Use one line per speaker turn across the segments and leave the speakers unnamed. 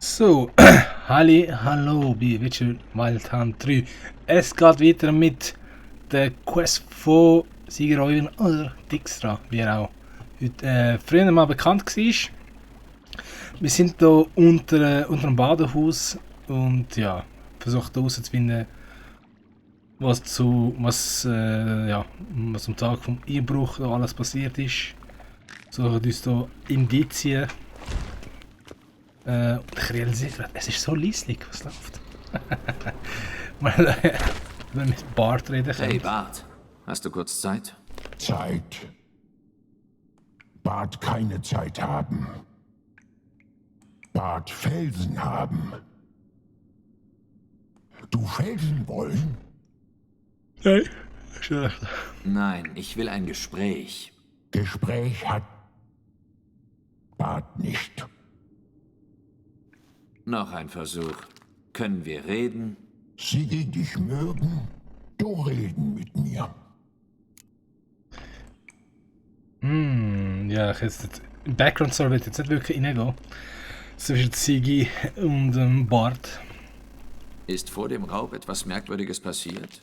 So, hallo bei Witcher Wild Hunt 3. Es geht weiter mit der Quest von Siegereuren oder Dijkstra, wie er auch heute, früher mal bekannt war. Wir sind hier unter dem Badehaus und ja, versucht herauszufinden, was am Tag vom Einbruch da alles passiert ist. Suchen uns hier Indizien. Und ich realisiere gerade, es ist so leislich, was läuft. Weil wir mit Bart reden können.
Hey Bart, hast du kurz Zeit?
Zeit. Bart keine Zeit haben. Bart Felsen haben. Du Felsen wollen?
Nein, schlecht.
Nein, ich will ein Gespräch.
Gespräch hat Bart nicht.
Noch ein Versuch. Können wir reden?
Sie, die dich mögen, du reden mit mir.
Ja, ich jetzt im Background Story wird jetzt nicht wirklich reingehen. Zwischen Sigi und Bart.
Ist vor dem Raub etwas Merkwürdiges passiert?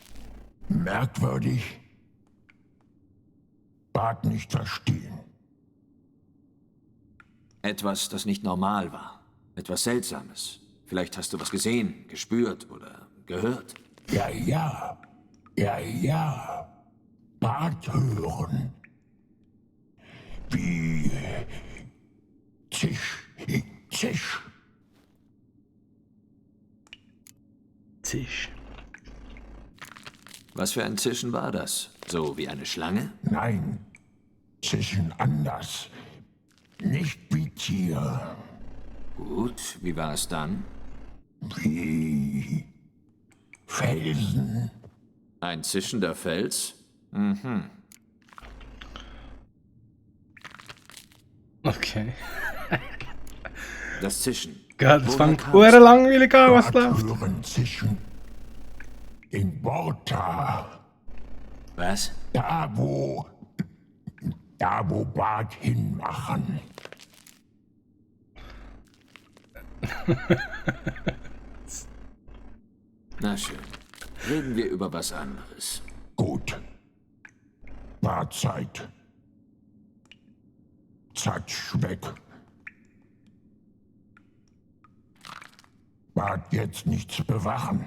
Merkwürdig. Bart nicht verstehen.
Etwas, das nicht normal war. Etwas Seltsames. Vielleicht hast du was gesehen, gespürt oder gehört.
Ja. Bart hören. Wie Zisch.
Zisch.
Was für ein Zischen war das? So wie eine Schlange?
Nein, Zischen anders. Nicht wie Tier.
Gut, wie war es dann?
Wie Felsen.
Ein zischender Fels?
Okay.
Das Zischen.
Gott, das
Woher
fängt
kam's?
sehr langweilig an, was
Bart
läuft.
hören Zischen. In Borta.
Was?
Da wo Bart hinmachen.
Na schön. Reden wir über was anderes.
Gut. Bartzeit. Zatsch weg. Bart jetzt nichts bewachen.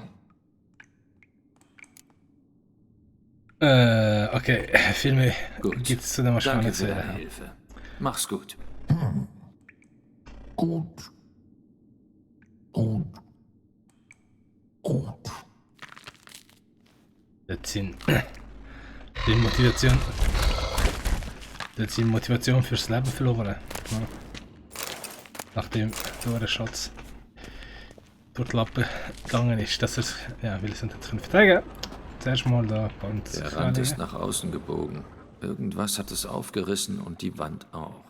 Okay, viel mehr
Gut.
gibt es zu dem
Danke
wahrscheinlich
für
zu
deine Hilfe. Mach's gut.
Gut.
Jetzt sind die Motivation fürs Leben verloren. Ja. Nachdem der Schatz durch die Lappe gegangen ist, dass er will es nicht verteidigen. Zuerst mal da ganz
Der Rand ist nach außen gebogen. Irgendwas hat es aufgerissen und die Wand auch.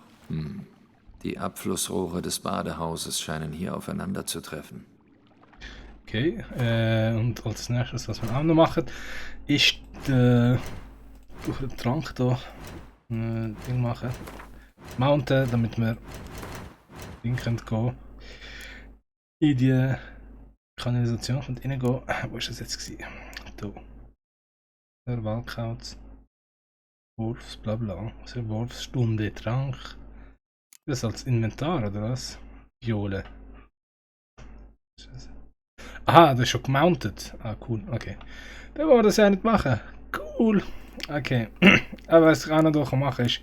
Die Abflussrohre des Badehauses scheinen hier aufeinander zu treffen.
Okay, und als nächstes, was wir auch noch machen, ist durch den Trank hier Ding machen. Mounten, damit wir Ding können gehen. In die Kanalisation von innen gehen. Wo ist das jetzt gewesen? Hier. Der Waldkauz. Wolfs, bla bla. Also Wolfsstunde, Trank. Das als Inventar, oder was? Viole. Aha, das ist schon gemountet. Ah, cool, okay. Dann wollen wir das ja nicht machen. Cool. Okay. Aber was ich auch noch machen kann, ist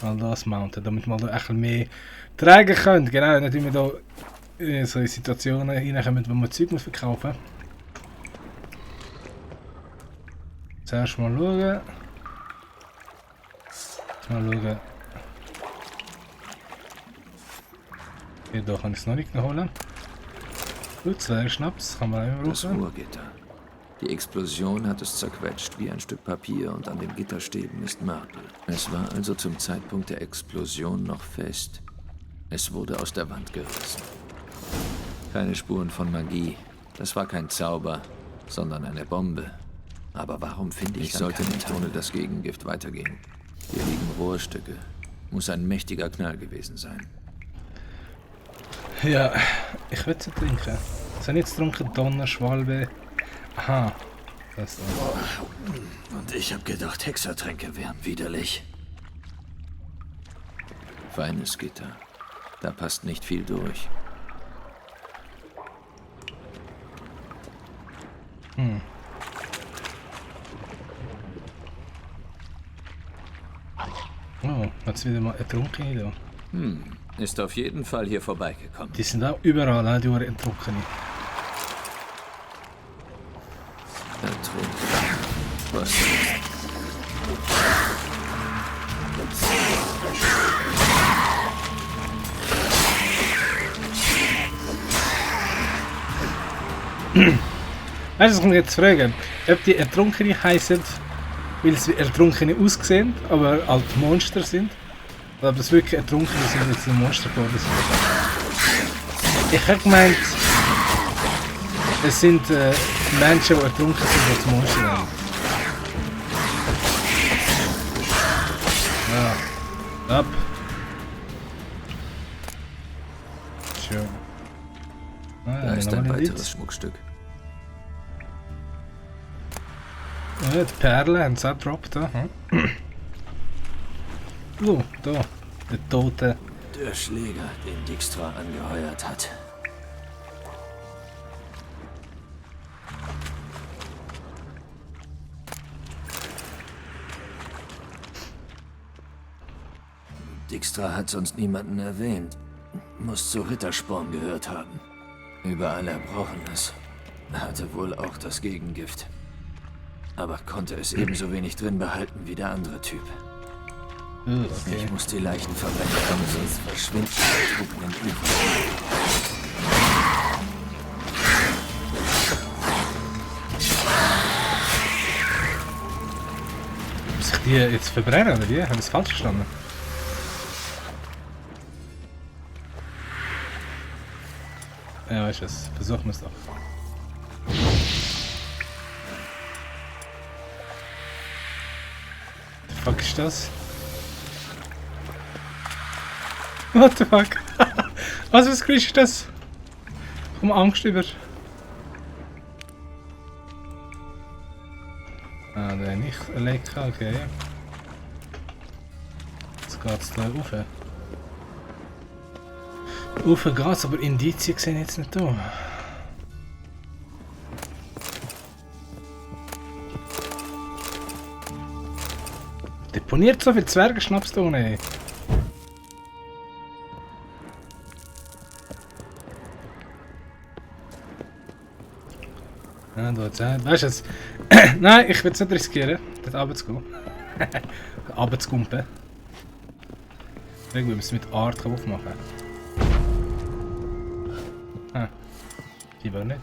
mal das mounten, damit wir da ein bisschen mehr tragen können. Genau, nicht immer da in so Situationen reinkommen, wo man Zeug verkaufen muss. Zuerst mal schauen. Okay, da kann ich es noch nicht holen. Gut, 2 Schnaps, kann man immer
Das
brauchen.
Rohrgitter. Die Explosion hat es zerquetscht wie ein Stück Papier und an den Gitterstäben ist Mörtel. Es war also zum Zeitpunkt der Explosion noch fest. Es wurde aus der Wand gerissen. Keine Spuren von Magie. Das war kein Zauber, sondern eine Bombe. Aber warum finde ich sollte nicht ohne das Gegengift weitergehen? Hier liegen Rohrstücke. Muss ein mächtiger Knall gewesen sein.
Ja, ich will sie trinken. Was habe ich jetzt getrunken? Donner, Schwalbe. Aha. Das
Und ich hab gedacht, Hexertränke wären widerlich. Feines Gitter. Da passt nicht viel durch.
Oh, jetzt wieder mal ertrunken da.
Ist auf jeden Fall hier vorbeigekommen.
Die sind auch überall, die ertrunkene.
Ertrunken. Was?
Weißt du, was ich mich jetzt fragen? Ob die Ertrunkene heißen, weil sie wie Ertrunkene aussehen, aber halt Monster sind? Oder ob das wirklich Ertrunkene sind, weil sie Monster geworden sind? Ich habe gemeint, es sind Menschen, die ertrunken sind, die zu Monster werden. Ja. Ab. Schön.
Da ist ein weiteres Schmuckstück.
Ja, die Perle haben sie auch gedroppt. Da. Da. Der Tote.
Der Schläger, den Dijkstra angeheuert hat. Dijkstra hat sonst niemanden erwähnt. Muss zu Rittersporn gehört haben. Überall Erbrochenes. Hatte wohl auch das Gegengift. Aber konnte es ebenso wenig drin behalten wie der andere Typ.
Okay.
Ich muss die Leichen verbrennen, sonst verschwinden die Truppen im Ufer.
Muss ich die jetzt verbrennen, oder wie? Haben wir es falsch verstanden? Ja, weißt du was? Versuchen wir es doch. The fuck ist das? What the fuck? Was für ein Geräusch ist das? Ich komme Angst über. Ah, der nicht lecker, okay. Jetzt geht's da rauf. Rauf geht's, aber Indizien sehen jetzt nicht da. Deponiert so viel Zwergenschnaps da unten. Ja, da hat's auch. Weißt du jetzt? Nein, ich will es nicht riskieren, dort runterzugehen. Runterzugumpen. Irgendwie müssen wir mit Art aufmachen. Ah, lieber nicht.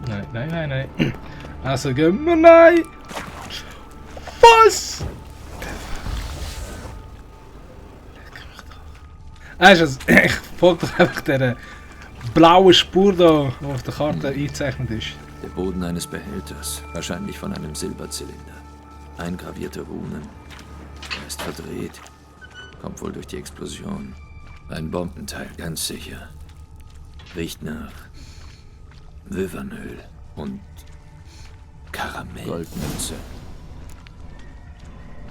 Nein, nein, nein, nein. Also gehen wir, nein! Was? Weißt du, ich folge doch einfach dieser blauen Spur da, die auf der Karte eingezeichnet ist.
Der Boden eines Behälters, wahrscheinlich von einem Silberzylinder. Eingravierte Runen. Er ist verdreht. Kommt wohl durch die Explosion. Ein Bombenteil, ganz sicher. Riecht nach Wivernöl und Karamell. Goldmünze.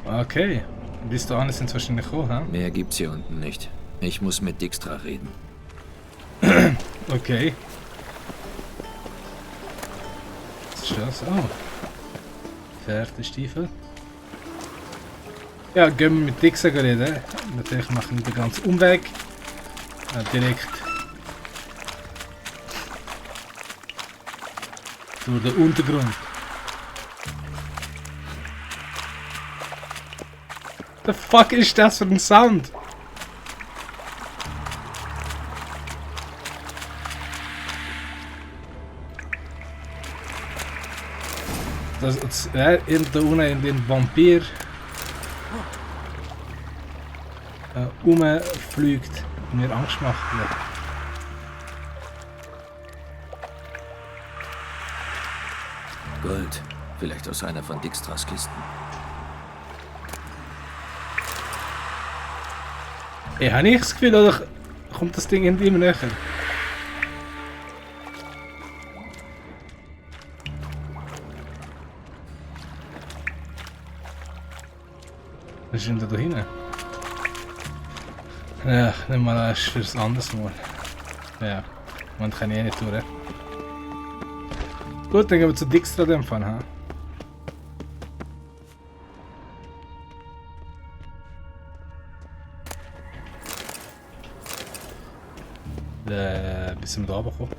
Okay, bis dahin sind sie wahrscheinlich gekommen, ha?
Mehr gibt's hier unten nicht. Ich muss mit Dijkstra reden.
Okay. Was ist das? Oh. Pferdestiefel. Ja, gehen wir mit Dijkstra reden. Natürlich machen wir den ganzen Umweg. Direkt durch den Untergrund. The fuck ist das für ein Sound? Das da unten in den Vampir rumfliegt und mir Angst macht.
Gold. Vielleicht aus einer von Dijkstras Kisten.
Ey, habe ich das Gefühl, oder kommt das Ding irgendwie immer näher? Was ist denn da hinten? Ja, nimm mal das fürs anderes Mal. Ja, man kann ich eh nicht durch. Gut, dann gehen wir zu Dijkstra in dem Fall, ha? Bis sind wir da runterkommen.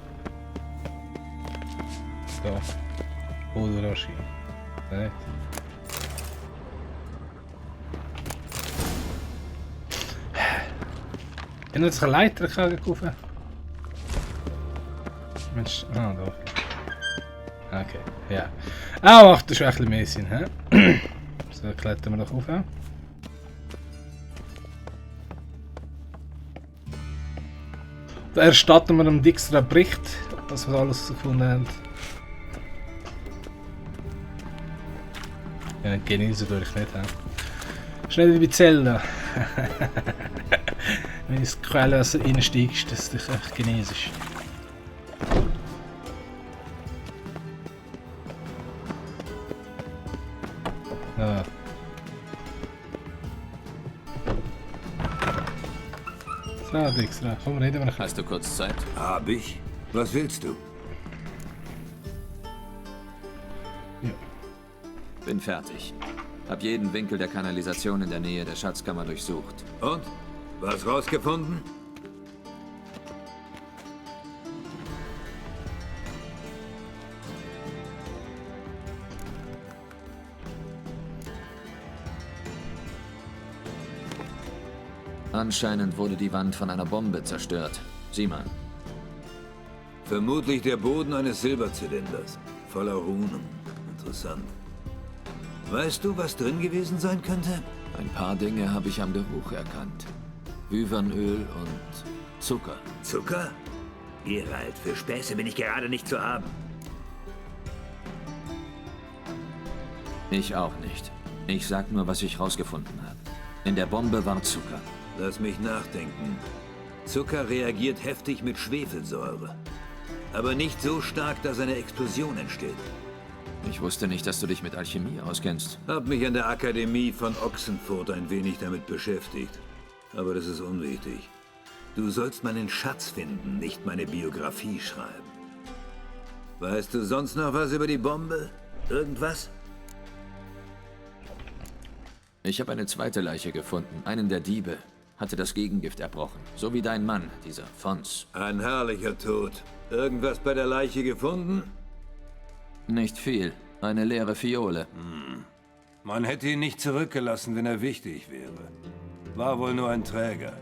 Da. Oder wahrscheinlich. Nicht. Ich habe jetzt eine Leiter kaufen. Mensch, ah, da. Okay, ja. Ah, macht das schon ein bisschen mehr Sinn, hä? So, klettern wir doch auf. Da erstatten wir dem Dijkstra einen Bericht, was wir alles gefunden haben. Ja, genießen tue ich nicht, hä? Schnell wie bei Zelda. Wenn ins Quellwasser reinsteigst, dass du dich echt genießt. Ja. So, Dijkstra, komm, reden wir noch.
Hast du kurz Zeit?
Hab ich? Was willst du?
Ja.
Bin fertig. Hab jeden Winkel der Kanalisation in der Nähe der Schatzkammer durchsucht.
Und? Was rausgefunden?
Anscheinend wurde die Wand von einer Bombe zerstört. Sieh mal.
Vermutlich der Boden eines Silberzylinders. Voller Runen. Interessant. Weißt du, was drin gewesen sein könnte?
Ein paar Dinge habe ich am Geruch erkannt. Büwernöl und Zucker.
Zucker? Geralt, für Späße bin ich gerade nicht zu haben.
Ich auch nicht. Ich sag nur, was ich rausgefunden habe. In der Bombe war Zucker.
Lass mich nachdenken. Zucker reagiert heftig mit Schwefelsäure. Aber nicht so stark, dass eine Explosion entsteht.
Ich wusste nicht, dass du dich mit Alchemie auskennst.
Hab mich an der Akademie von Ochsenfurt ein wenig damit beschäftigt. Aber das ist unwichtig. Du sollst meinen Schatz finden, nicht meine Biografie schreiben. Weißt du sonst noch was über die Bombe? Irgendwas?
Ich habe eine zweite Leiche gefunden. Einen der Diebe. Hatte das Gegengift erbrochen. So wie dein Mann, dieser Fons.
Ein herrlicher Tod. Irgendwas bei der Leiche gefunden?
Nicht viel. Eine leere Fiole.
Man hätte ihn nicht zurückgelassen, wenn er wichtig wäre. War wohl nur ein Träger.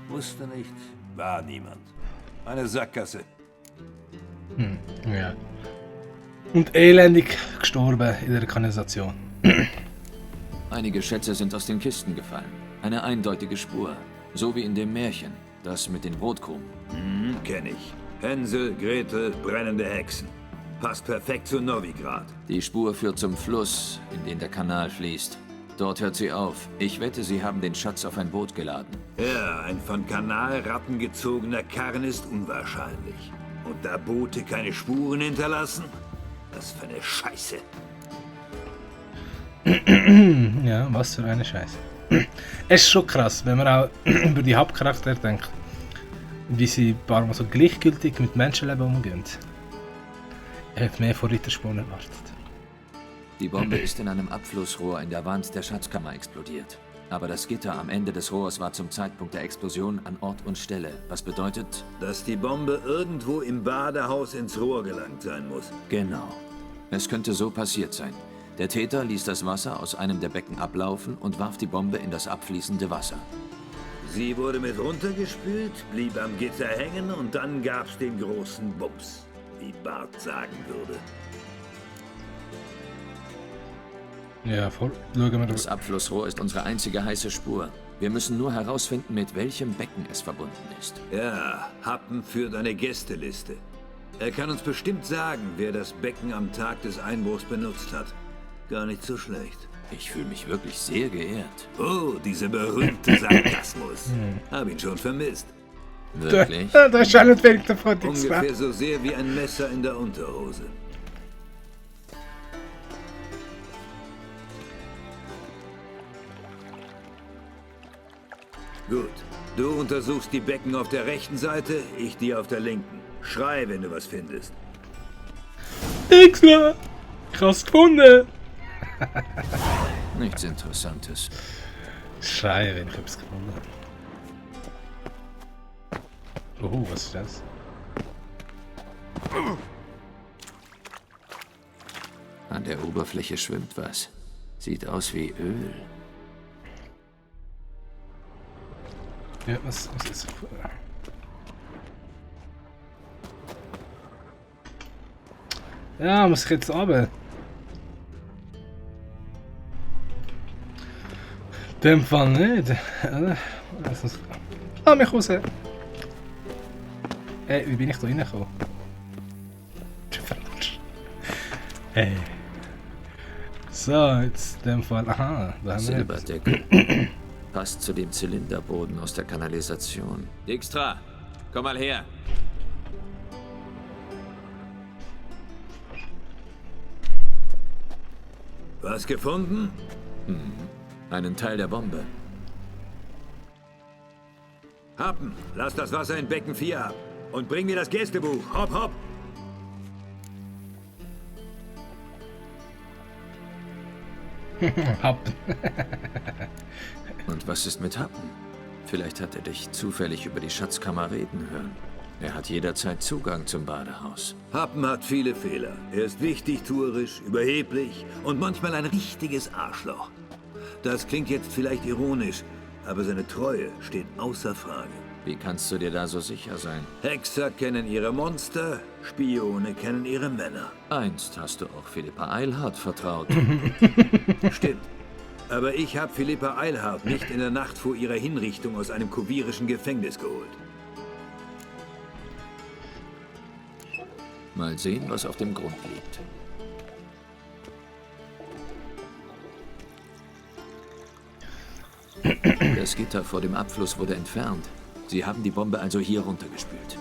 Wusste nicht, war niemand. Eine Sackgasse.
Ja. Und elendig gestorben in der Kanalisation.
Einige Schätze sind aus den Kisten gefallen. Eine eindeutige Spur. So wie in dem Märchen. Das mit den Brotkrumen.
Kenn ich. Hänsel, Gretel, brennende Hexen. Passt perfekt zu Novigrad.
Die Spur führt zum Fluss, in den der Kanal fließt. Dort hört sie auf. Ich wette, sie haben den Schatz auf ein Boot geladen.
Ja, ein von Kanalratten gezogener Karren ist unwahrscheinlich. Und da Boote keine Spuren hinterlassen? Was für eine Scheiße.
Ja, was für eine Scheiße. Es ist schon krass, wenn man auch über die Hauptcharaktere denkt, wie sie ein paar Mal so gleichgültig mit Menschenleben umgehen. Ich hätte mehr von Rittersporn erwartet.
Die Bombe ist in einem Abflussrohr in der Wand der Schatzkammer explodiert. Aber das Gitter am Ende des Rohrs war zum Zeitpunkt der Explosion an Ort und Stelle. Was bedeutet?
Dass die Bombe irgendwo im Badehaus ins Rohr gelangt sein muss.
Genau. Es könnte so passiert sein. Der Täter ließ das Wasser aus einem der Becken ablaufen und warf die Bombe in das abfließende Wasser.
Sie wurde mit runtergespült, blieb am Gitter hängen und dann gab's den großen Bums, wie Bart sagen würde.
Ja, voll. Schauen wir
Das
das.
Abflussrohr ist unsere einzige heiße Spur. Wir müssen nur herausfinden, mit welchem Becken es verbunden ist.
Ja, Happen führt eine Gästeliste. Er kann uns bestimmt sagen, wer das Becken am Tag des Einbruchs benutzt hat. Gar nicht so schlecht.
Ich fühle mich wirklich sehr geehrt.
Oh, dieser berühmte Sarkasmus. Hab ihn schon vermisst.
Wirklich?
Da schaltet wenig davon nichts mehr.
Ungefähr so sehr wie ein Messer in der Unterhose. Gut. Du untersuchst die Becken auf der rechten Seite, ich die auf der linken. Schrei, wenn du was findest.
Extra! Ich hab's gefunden!
Nichts Interessantes.
Schreie, wenn ich etwas gefunden habe. Oh, was ist das?
An der Oberfläche schwimmt was. Sieht aus wie Öl.
Ja, was ist das? Ja, muss ich jetzt runter? In dem Fall nicht. Lass mich raus. Hey, wie bin ich da reingekommen? Hey. So, jetzt in dem Fall. Aha, da haben wir etwas.
Silberdeckel. Passt zu dem Zylinderboden aus der Kanalisation. Dijkstra, komm mal her.
Was gefunden?
Einen Teil der Bombe.
Happen, lass das Wasser in Becken 4 ab. Und bring mir das Gästebuch. Hopp, hopp.
Happen.
Und was ist mit Happen? Vielleicht hat er dich zufällig über die Schatzkammer reden hören. Er hat jederzeit Zugang zum Badehaus.
Happen hat viele Fehler. Er ist wichtigtuerisch, überheblich und manchmal ein richtiges Arschloch. Das klingt jetzt vielleicht ironisch, aber seine Treue steht außer Frage.
Wie kannst du dir da so sicher sein?
Hexer kennen ihre Monster, Spione kennen ihre Männer.
Einst hast du auch Philippa Eilhart vertraut.
Stimmt. Aber ich habe Philippa Eilhart nicht in der Nacht vor ihrer Hinrichtung aus einem kuvirischen Gefängnis geholt.
Mal sehen, was auf dem Grund liegt. Das Gitter vor dem Abfluss wurde entfernt. Sie haben die Bombe also hier runtergespült.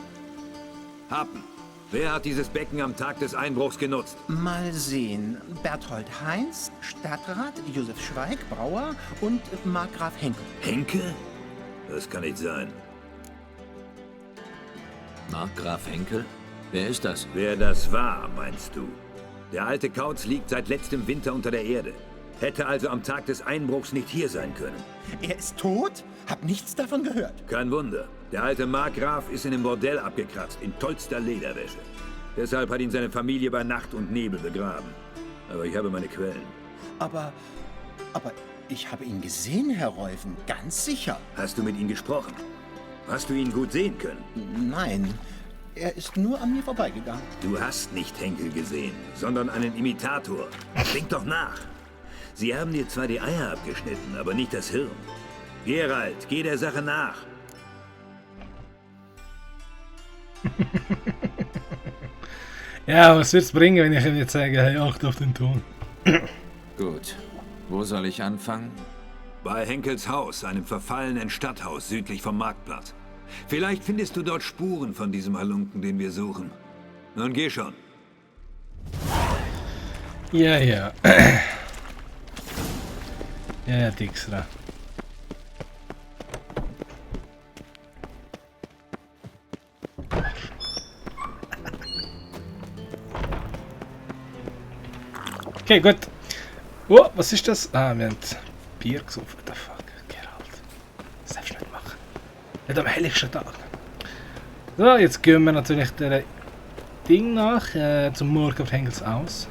Happen, wer hat dieses Becken am Tag des Einbruchs genutzt?
Mal sehen. Berthold Heinz, Stadtrat, Josef Schweig, Brauer und Markgraf Henkel.
Henke? Das kann nicht sein.
Markgraf Henkel? Wer ist das?
Wer das war, meinst du? Der alte Kauz liegt seit letztem Winter unter der Erde. Hätte also am Tag des Einbruchs nicht hier sein können.
Er ist tot? Hab nichts davon gehört.
Kein Wunder. Der alte Markgraf ist in einem Bordell abgekratzt, in tollster Lederwäsche. Deshalb hat ihn seine Familie bei Nacht und Nebel begraben. Aber ich habe meine Quellen.
Aber ich habe ihn gesehen, Herr Reuven, ganz sicher.
Hast du mit ihm gesprochen? Hast du ihn gut sehen können?
Nein, er ist nur an mir vorbeigegangen.
Du hast nicht Henkel gesehen, sondern einen Imitator. Denk doch nach. Sie haben dir zwar die Eier abgeschnitten, aber nicht das Hirn. Geralt, geh der Sache nach.
Ja, was wird's bringen, wenn ich ihm jetzt sage, hey, acht auf den Ton?
Gut. Wo soll ich anfangen?
Bei Henkels Haus, einem verfallenen Stadthaus südlich vom Marktplatz. Vielleicht findest du dort Spuren von diesem Halunken, den wir suchen. Nun geh schon.
Ja, ja. Ja, Dijkstra. Okay, gut. Oh, was ist das? Ah, wir haben Bier gesoffen. What the fuck? Geralt. Das darfst du nicht machen. Nicht am helllichsten Tag. So, jetzt gehen wir natürlich der Ding nach, zum Morgen auf Henkels Haus.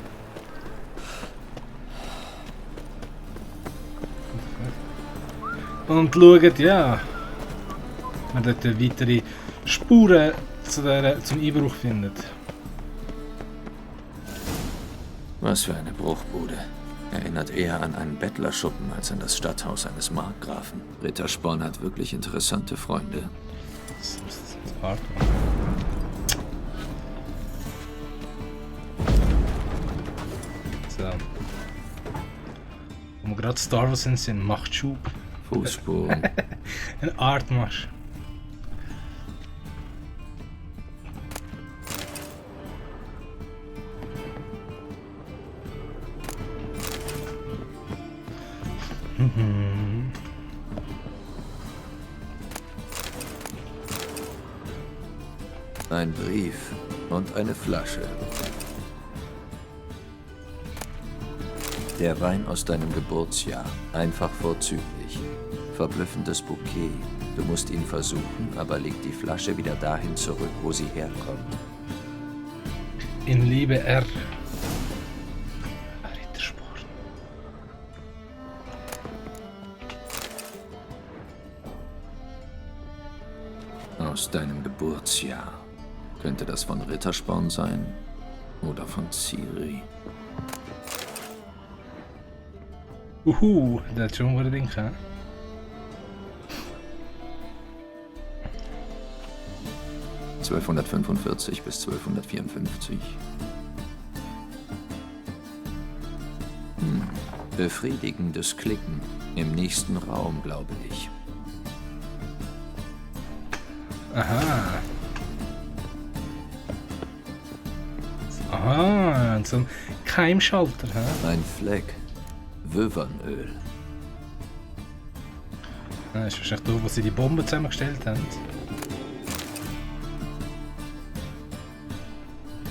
Und schauen, ja, man dort weitere Spuren zum Einbruch findet.
Was für eine Bruchbude. Erinnert eher an einen Bettlerschuppen als an das Stadthaus eines Markgrafen. Ritter Sporn hat wirklich interessante Freunde.
Das ist hart. So. Wo gerade Star Wars sind, macht Schub.
Fußspuren.
Eine Art machst.
Ein Brief und eine Flasche. Der Wein aus deinem Geburtsjahr. Einfach vorzüglich. Verblüffendes Bouquet. Du musst ihn versuchen, aber leg die Flasche wieder dahin zurück, wo sie herkommt.
In Liebe R. Rittersport.
Aus deinem Geburtsjahr. Könnte das von Rittersporn sein? Oder von Ciri?
Der hat schon ein Ding, hä?
(1245 bis 1254). Befriedigendes Klicken. Im nächsten Raum, glaube ich.
Aha. Aha, so ein Keimschalter, hä?
Ein Fleck. Wövernöl.
Das ist wahrscheinlich da, wo sie die Bombe zusammengestellt haben.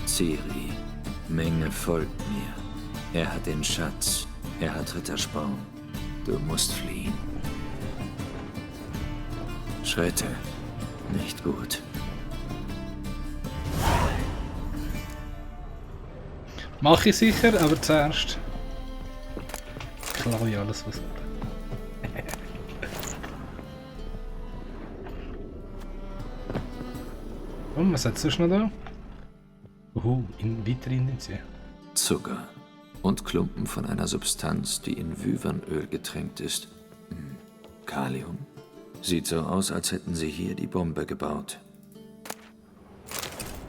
Ciri. Menge folgt mir. Er hat den Schatz. Er hat Rittersporn. Du musst fliehen. Schritte. Nicht gut.
Mach ich sicher, aber zuerst klau ich alles, was Und was hat es sonst noch da? Weiter indizieren.
Zucker und Klumpen von einer Substanz, die in Wövernöl getränkt ist. Kalium. Sieht so aus, als hätten sie hier die Bombe gebaut.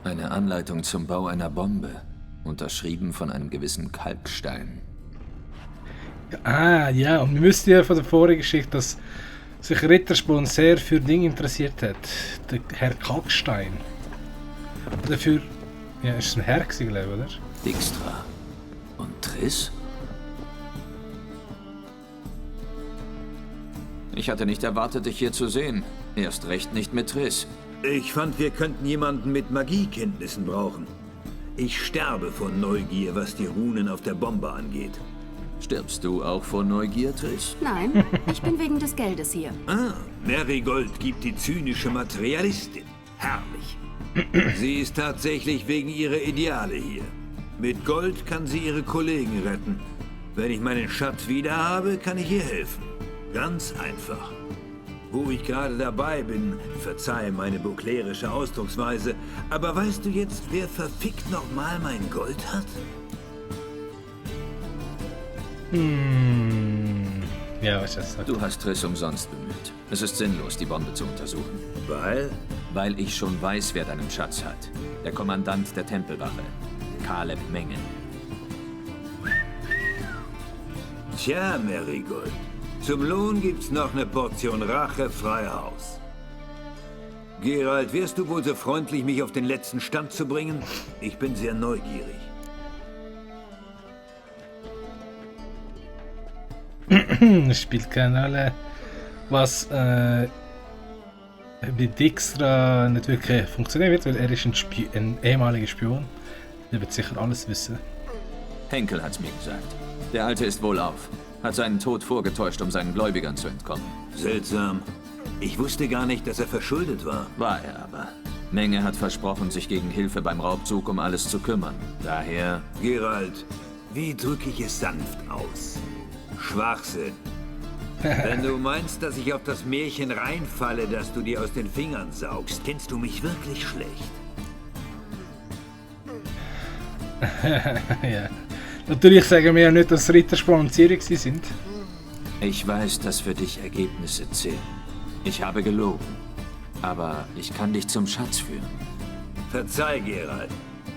Eine Anleitung zum Bau einer Bombe, unterschrieben von einem gewissen Kalkstein.
Ja, und wir wüssten ja von der vorigen Geschichte, dass sich Rittersporn sehr für Dinge interessiert hat. Der Herr Kalkstein. Dafür, ja, ist es ein Herr gewesen, glaube ich, oder?
Dijkstra. Und Triss? Ich hatte nicht erwartet, dich hier zu sehen. Erst recht nicht mit Triss.
Ich fand, wir könnten jemanden mit Magiekenntnissen brauchen. Ich sterbe vor Neugier, was die Runen auf der Bombe angeht.
Stirbst du auch vor Neugier, Triss?
Nein, ich bin wegen des Geldes hier.
Ah, Marigold gibt die zynische Materialistin. Herrlich. Sie ist tatsächlich wegen ihrer Ideale hier. Mit Gold kann sie ihre Kollegen retten. Wenn ich meinen Schatz wieder habe, kann ich ihr helfen. Ganz einfach. Wo ich gerade dabei bin, verzeih meine buklerische Ausdrucksweise, aber weißt du jetzt, wer verfickt nochmal mein Gold hat?
Ja, was das sagt.
Du hast Triss umsonst bemüht. Es ist sinnlos, die Bombe zu untersuchen.
Weil?
Weil ich schon weiß, wer deinen Schatz hat. Der Kommandant der Tempelwache. Caleb Mengen.
Tja, Marigold. Zum Lohn gibt's noch eine Portion Rache frei Haus. Geralt, wärst du wohl so freundlich, mich auf den letzten Stand zu bringen? Ich bin sehr neugierig.
Es spielt keine Rolle, was bei Dijkstra nicht wirklich funktionieren wird, weil er ist ein ehemaliger Spion. Der wird sicher alles wissen.
Henkel hat's mir gesagt. Der Alte ist wohlauf. Hat seinen Tod vorgetäuscht, um seinen Gläubigern zu entkommen.
Seltsam. Ich wusste gar nicht, dass er verschuldet war.
War er aber. Menge hat versprochen, sich gegen Hilfe beim Raubzug um alles zu kümmern. Daher...
Geralt, wie drücke ich es sanft aus? Schwachsinn. Wenn du meinst, dass ich auf das Märchen reinfalle, das du dir aus den Fingern saugst, kennst du mich wirklich schlecht.
Ja. Natürlich sagen wir ja nicht, dass Rittersporn und Ciri sind.
Ich weiß, dass für dich Ergebnisse zählen. Ich habe gelogen. Aber ich kann dich zum Schatz führen.
Verzeih, Geralt.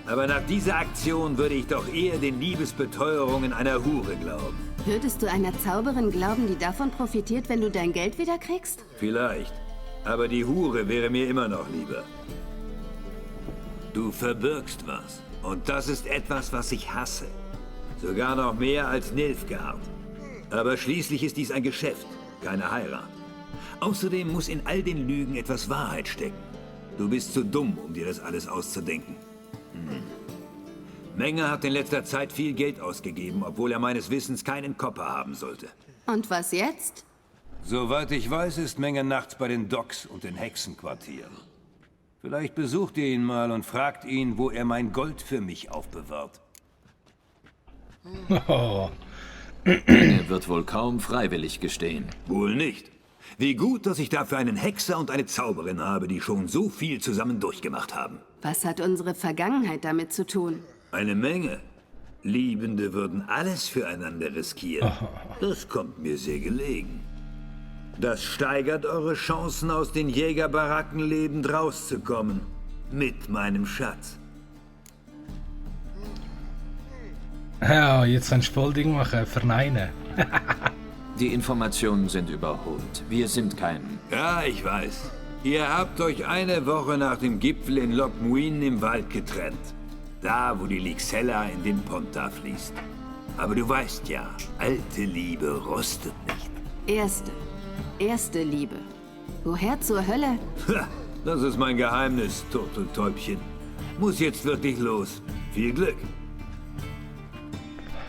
Aber nach dieser Aktion würde ich doch eher den Liebesbeteuerungen einer Hure glauben.
Würdest du einer Zauberin glauben, die davon profitiert, wenn du dein Geld wieder kriegst?
Vielleicht. Aber die Hure wäre mir immer noch lieber. Du verbirgst was. Und das ist etwas, was ich hasse. Sogar noch mehr als Nilfgaard. Aber schließlich ist dies ein Geschäft, keine Heirat. Außerdem muss in all den Lügen etwas Wahrheit stecken. Du bist zu dumm, um dir das alles auszudenken. Menge hat in letzter Zeit viel Geld ausgegeben, obwohl er meines Wissens keinen Kopper haben sollte.
Und was jetzt?
Soweit ich weiß, ist Menge nachts bei den Docks und den Hexenquartieren. Vielleicht besucht ihr ihn mal und fragt ihn, wo er mein Gold für mich aufbewahrt.
Oh.
Menge wird wohl kaum freiwillig gestehen.
Wohl nicht. Wie gut, dass ich dafür einen Hexer und eine Zauberin habe, die schon so viel zusammen durchgemacht haben.
Was hat unsere Vergangenheit damit zu tun?
Eine Menge. Liebende würden alles füreinander riskieren. Das kommt mir sehr gelegen. Das steigert eure Chancen, aus den Jägerbaracken lebend rauszukommen. Mit meinem Schatz.
Ja, jetzt ein Spalding machen, verneinen.
Die Informationen sind überholt. Wir sind kein...
Ja, ich weiß. Ihr habt euch eine Woche nach dem Gipfel in Loch Muin im Wald getrennt. Da, wo die Lixella in den Ponta fließt. Aber du weißt ja, alte Liebe rostet nicht.
Erste Liebe. Woher zur Hölle?
Ha, das ist mein Geheimnis, Turteltäubchen. Muss jetzt wirklich los. Viel Glück.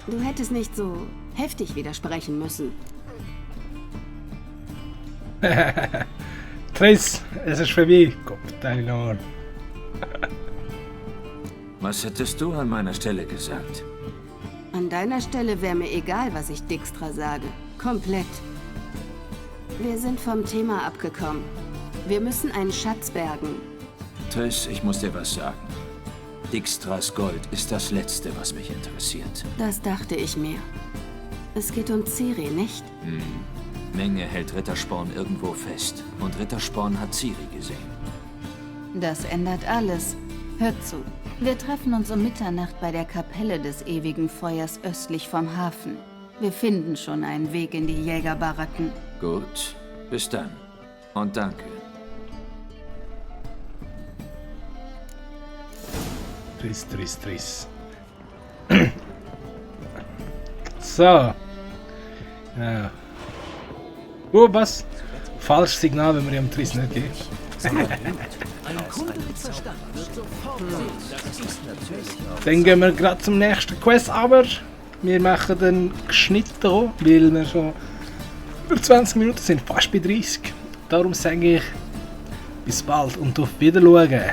Du hättest nicht so heftig widersprechen müssen.
Triss, es ist vorbei. Gott, deine Ohren.
Was hättest du an meiner Stelle gesagt?
An deiner Stelle wäre mir egal, was ich Dijkstra sage. Komplett. Wir sind vom Thema abgekommen. Wir müssen einen Schatz bergen.
Triss, ich muss dir was sagen. Dijkstras Gold ist das Letzte, was mich interessiert.
Das dachte ich mir. Es geht um Ciri, nicht?
Menge hält Rittersporn irgendwo fest. Und Rittersporn hat Ciri gesehen.
Das ändert alles. Hört zu. Wir treffen uns um Mitternacht bei der Kapelle des ewigen Feuers östlich vom Hafen. Wir finden schon einen Weg in die Jägerbaracken.
Gut, bis dann. Und danke.
Triss. So. Ja. Oh, was? Falsches Signal, wenn wir ihm Triss nicht geben. Dann gehen wir gerade zum nächsten Quest, aber wir machen den Schnitt hier, weil wir schon über 20 Minuten sind, fast bei 30. Darum sage ich bis bald und auf Wiedersehen.